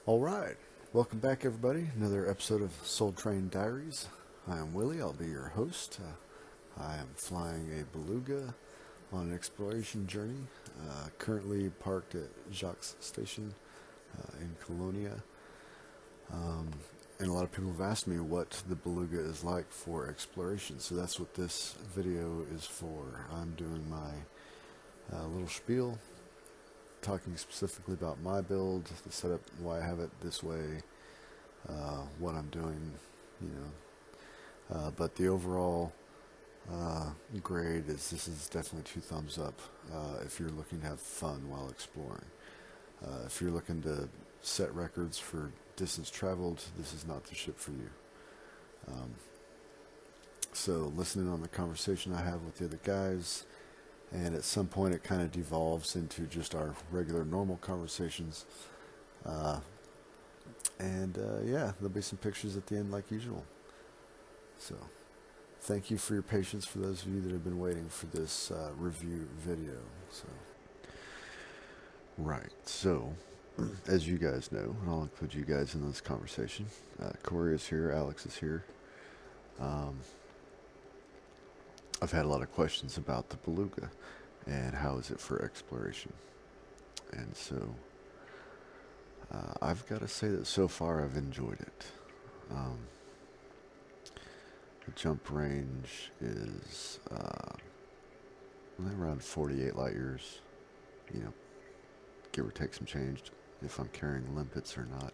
Alright, welcome back everybody. Another episode of Soul Train Diaries. I am Willie, I'll be your host. I am flying a Beluga on an exploration journey. Currently parked at Jacques Station in Colonia. And a lot of people have asked me what the Beluga is like for exploration, so that's what this video is for. I'm doing my little spiel, talking specifically about my build, the setup, why I have it this way, what I'm doing, you know. But the overall grade is this is definitely 2 thumbs up if you're looking to have fun while exploring. If you're looking to set records for distance traveled, this is not the ship for you. So listening on the conversation I have with the other guys, and at some point it kind of devolves into just our regular normal conversations. Yeah, there'll be some pictures at the end like usual. So thank you for your patience for those of you that have been waiting for this review video. So as you guys know, and I'll include you guys in this conversation, Corey is here, Alex is here. I've had a lot of questions about the Beluga and how is it for exploration. And so I've got to say that so far I've enjoyed it. The jump range is around 48 light years, you know, give or take some change if I'm carrying limpets or not.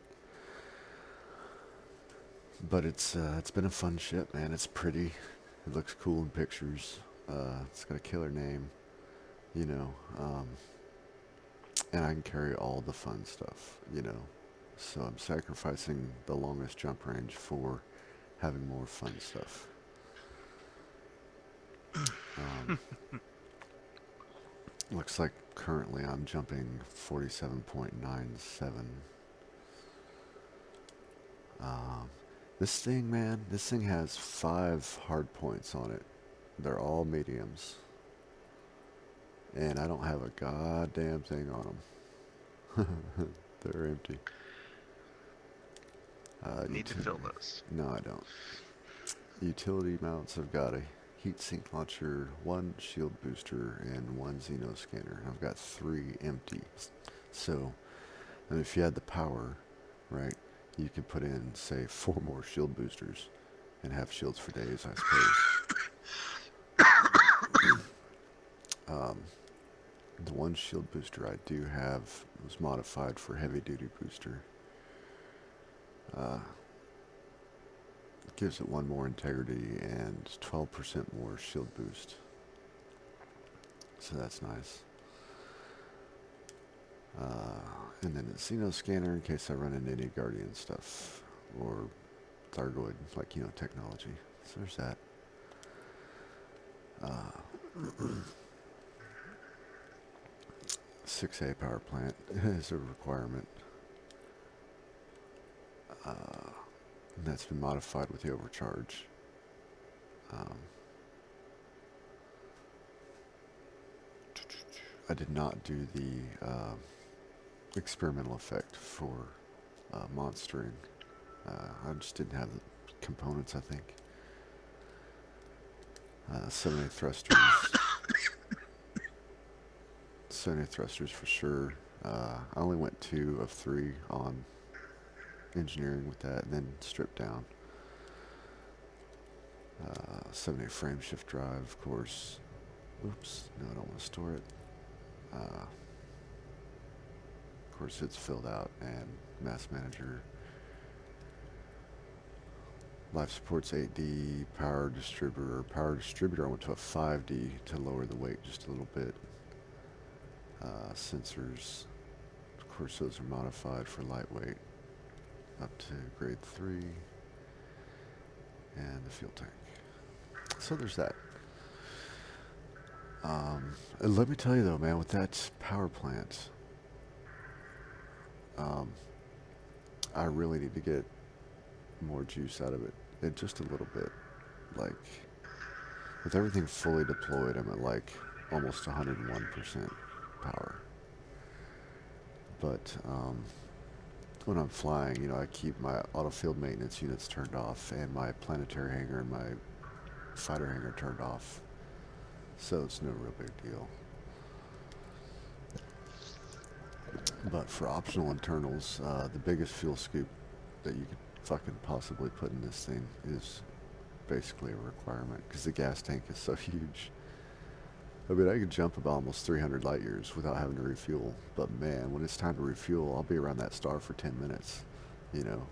But it's been a fun ship, man. It's pretty. It looks cool in pictures. It's got a killer name, you know. And I can carry all the fun stuff, you know. So I'm sacrificing the longest jump range for having more fun stuff. Looks like currently I'm jumping 47.97. This thing, man, this thing has 5 hard points on it. They're all mediums. And I don't have a goddamn thing on them. They're empty. Need to fill those. No, I don't. Utility mounts, I've got a heatsink launcher, 1 shield booster, and 1 Xeno scanner. I've got 3 empty. So, and if you had the power, right, you could put in, say, 4 more shield boosters and have shields for days, I suppose. The 1 shield booster I do have was modified for heavy duty booster. It gives it 1 more integrity and 12% more shield boost. So that's nice. And then a Xeno scanner in case I run into any Guardian stuff or Thargoid, like, you know, technology. So there's that. 6A power plant is a requirement. And that's been modified with the overcharge. I did not do the experimental effect for monstering. I just didn't have the components, I think. 7A thrusters. 7A thrusters for sure. I only went 2 of 3 on engineering with that, and then stripped down. 7A frame shift drive, of course. Oops, no, I don't want to store it. Of course, it's filled out, and mass manager. Life support's 8D, power distributor. Power distributor, I went to a 5D to lower the weight just a little bit. Sensors, of course, those are modified for lightweight up to grade 3. And the fuel tank. So there's that. Let me tell you though, man, with that power plant, I really need to get more juice out of it. And just a little bit. Like, with everything fully deployed, I'm at like almost 101% power. But when I'm flying, you know, I keep my auto field maintenance units turned off and my planetary hangar and my fighter hangar turned off. So it's no real big deal. But for optional internals, the biggest fuel scoop that you could fucking possibly put in this thing is basically a requirement because the gas tank is so huge. I mean, I could jump about almost 300 light years without having to refuel. But man, when it's time to refuel, I'll be around that star for 10 minutes, you know.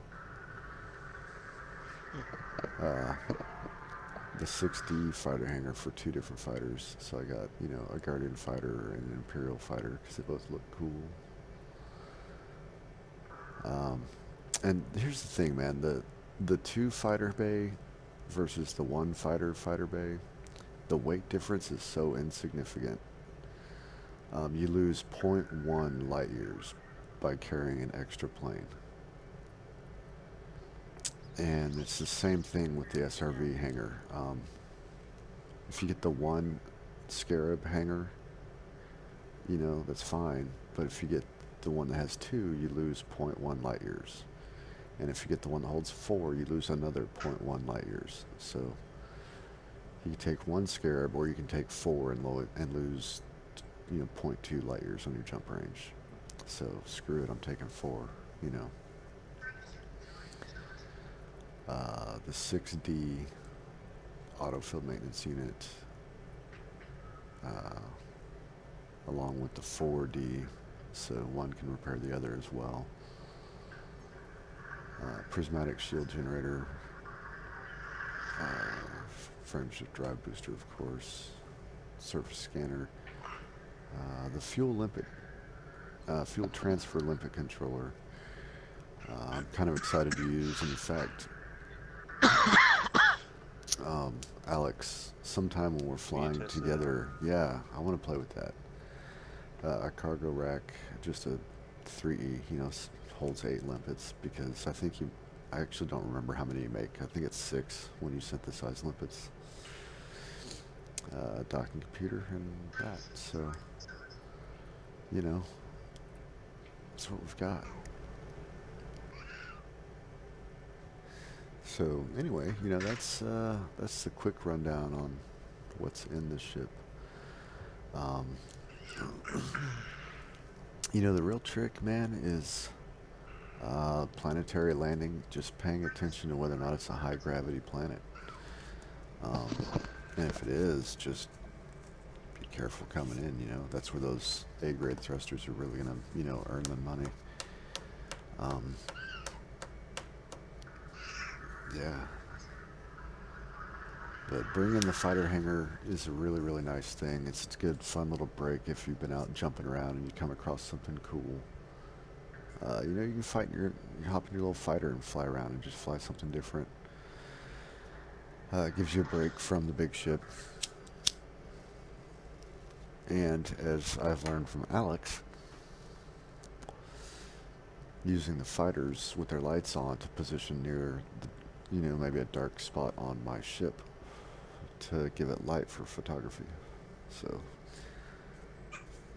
The 6D fighter hangar for 2 different fighters. So I got, you know, a Guardian fighter and an Imperial fighter because they both look cool. And here's the thing, man. The 2 fighter bay versus the 1 fighter bay, the weight difference is so insignificant. You lose zero .1 light years by carrying an extra plane. And it's the same thing with the SRV hangar. If you get the 1 Scarab hangar, you know, that's fine. But if you get the one that has 2, you lose 0.1 light years. And if you get the one that holds 4, you lose another 0.1 light years. So you can take 1 Scarab, or you can take 4 and lose, you know, 0.2 light years on your jump range. So screw it, I'm taking 4, you know. The 6D auto field maintenance unit, along with the 4D, so one can repair the other as well. Prismatic shield generator, frame shift drive booster, of course, surface scanner, the fuel transfer limpet controller. I'm kind of excited to use, and in fact, Alex, sometime when we're flying together, yeah, I want to play with that. A cargo rack, just a 3E, you know, holds 8 limpets, because I actually don't remember how many you make. I think it's 6 when you synthesize limpets. Docking computer and that, so, you know, that's what we've got. So anyway, you know, that's the quick rundown on what's in the ship. You know, the real trick, man, is planetary landing, just paying attention to whether or not it's a high gravity planet. And if it is, just be careful coming in, you know. That's where those A-grade thrusters are really gonna, you know, earn them money. Yeah. But bringing the fighter hangar is a really, really nice thing. It's a good, fun little break if you've been out jumping around and you come across something cool. You know, you can you hop in your little fighter and fly around and just fly something different. It gives you a break from the big ship. And as I've learned from Alex, using the fighters with their lights on to position near, you know, maybe a dark spot on my ship to give it light for photography. So,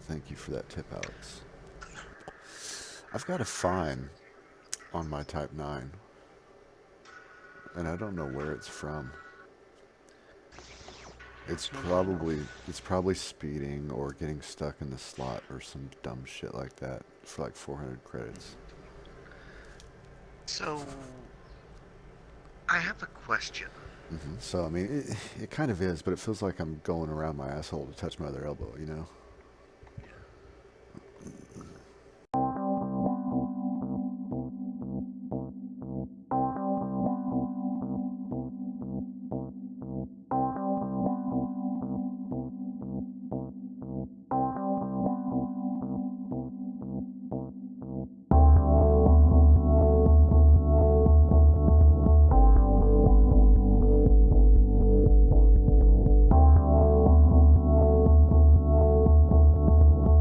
thank you for that tip, Alex. I've got a fine on my Type 9, and I don't know where it's from. It's probably speeding or getting stuck in the slot or some dumb shit like that for like 400 credits. So, I have a question. So, I mean, it kind of is, but it feels like I'm going around my asshole to touch my other elbow, you know?